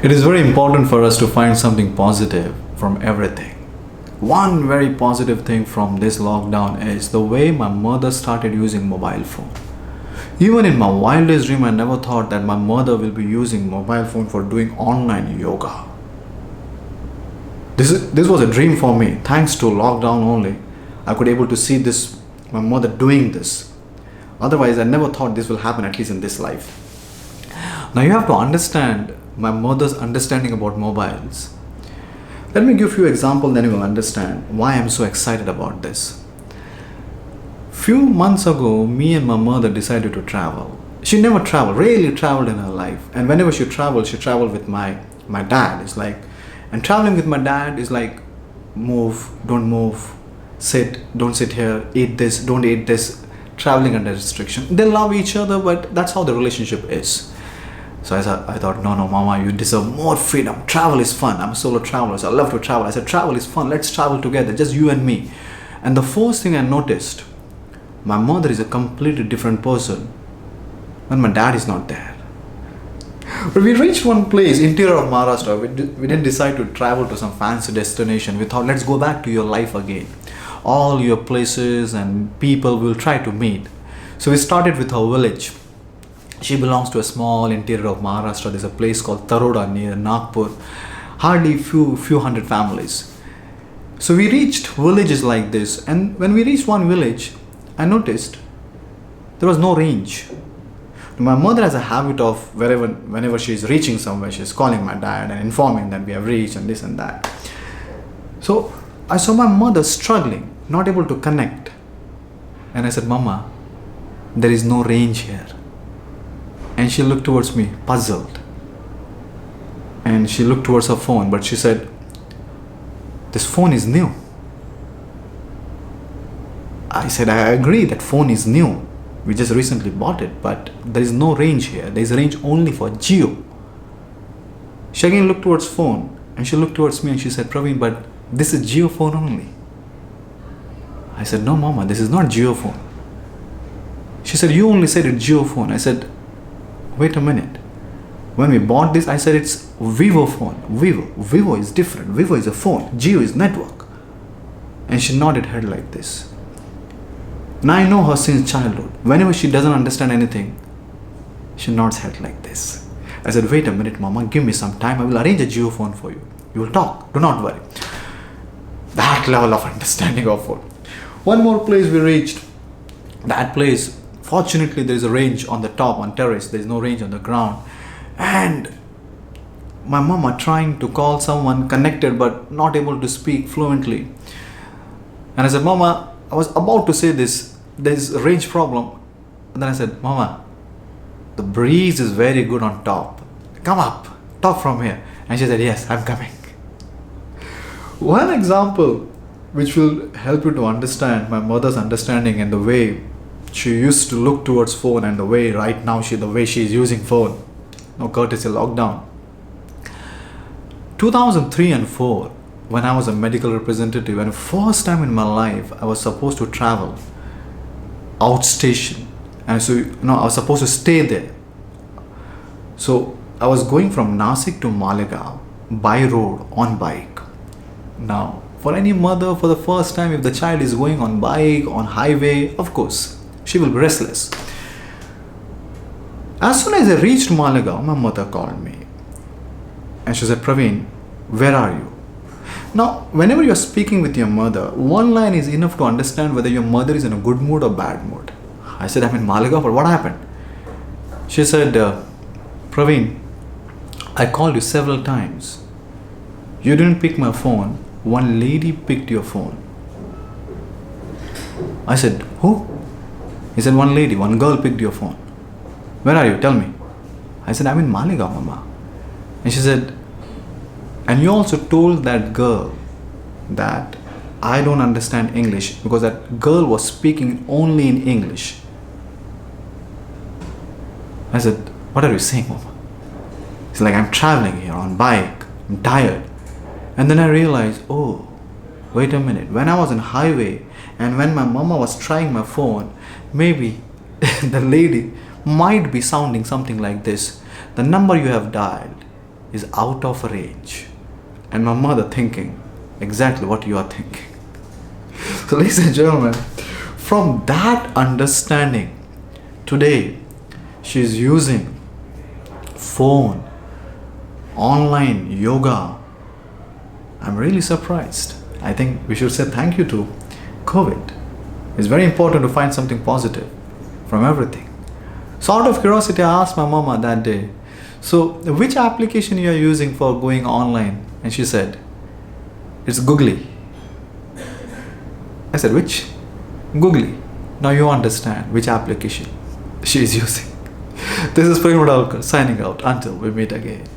It is very important for us to find something positive from everything. One very positive thing from this lockdown is the way my mother started using mobile phone. Even in my wildest dream, I never thought that my mother will be using mobile phone for doing online yoga. This was a dream for me. Thanks to lockdown only, I could able to see this my mother doing this. Otherwise, I never thought this will happen, at least in this life. Now you have to understand my mother's understanding about mobiles. Let me give you an example, then you will understand why I'm so excited about this. Few months ago, me and my mother decided to travel. She never traveled, rarely traveled in her life. And whenever she traveled with my dad. It's like, and traveling with my dad is like, move, don't move, sit, don't sit here, eat this, don't eat this, traveling under restriction. They love each other, but that's how the relationship is. So I thought, no, mama, you deserve more freedom. Travel is fun. I'm a solo traveler, so I love to travel. I said, travel is fun. Let's travel together, just you and me. And the first thing I noticed, my mother is a completely different person when my dad is not there. But we reached one place, interior of Maharashtra. We didn't decide to travel to some fancy destination. We thought, let's go back to your life again. All your places and people will try to meet. So we started with her village. She belongs to a small interior of Maharashtra. There's a place called Taroda near Nagpur. Hardly few hundred families. So we reached villages like this. And when we reached one village, I noticed there was no range. My mother has a habit of whenever she's reaching somewhere, she's calling my dad and informing that we have reached and this and that. So I saw my mother struggling, not able to connect. And I said, Mama, there is no range here. And she looked towards me, puzzled. And she looked towards her phone, but she said, this phone is new. I said, I agree that phone is new. We just recently bought it, but there is no range here. There is range only for Jio. She again looked towards phone, and she looked towards me and she said, Praveen, but this is Jio phone only. I said, no, Mama, this is not Jio phone. She said, you only said it's Jio phone. I said, wait a minute. When we bought this, I said it's Vivo phone. Vivo is different. Vivo is a phone. Jio is network. And she nodded her head like this. Now I know her since childhood. Whenever she doesn't understand anything, she nods her head like this. I said, wait a minute, Mama, give me some time. I will arrange a Jio phone for you. You will talk. Do not worry. That level of understanding of phone. One more place we reached. That place, fortunately, there is a range on the top, on terrace. There is no range on the ground. And my mama trying to call someone connected but not able to speak fluently. And I said, Mama, I was about to say this, there's a range problem. And then I said, Mama, the breeze is very good on top. Come up, talk from here. And she said, yes, I'm coming. One example which will help you to understand my mother's understanding and the way she used to look towards phone and the way right now the way she is using phone. No courtesy lockdown. 2003 and 4. When I was a medical representative and first time in my life I was supposed to travel outstation, and so I was supposed to stay there. So I was going from Nasik to Malegaon by road on bike. Now for any mother, for the first time, if the child is going on bike on highway, of course she will be restless. As soon as I reached Malegaon, my mother called me and she said, Praveen, where are you? Now, whenever you're speaking with your mother, one line is enough to understand whether your mother is in a good mood or bad mood. I said, I'm in Malegaon, but what happened? She said, Praveen, I called you several times. You didn't pick my phone. One lady picked your phone. I said, who? He said, one lady, one girl picked your phone. Where are you? Tell me. I said, I'm in Malegaon, Mama. And she said, and you also told that girl that I don't understand English because that girl was speaking only in English. I said, what are you saying, Mama? It's like, I'm traveling here on bike. I'm tired. And then I realized, oh, wait a minute. When I was on highway and when my mama was trying my phone, maybe the lady might be sounding something like this. The number you have dialed is out of range. And my mother thinking exactly what you are thinking. So, ladies and gentlemen, from that understanding, today she is using phone, online yoga. I'm really surprised. I think we should say thank you to COVID. It's very important to find something positive from everything. So out of curiosity, I asked my mama that day, so which application you are using for going online? And she said, it's Googly. I said, which? Googly. Now you understand which application she is using. This is Prem signing out until we meet again.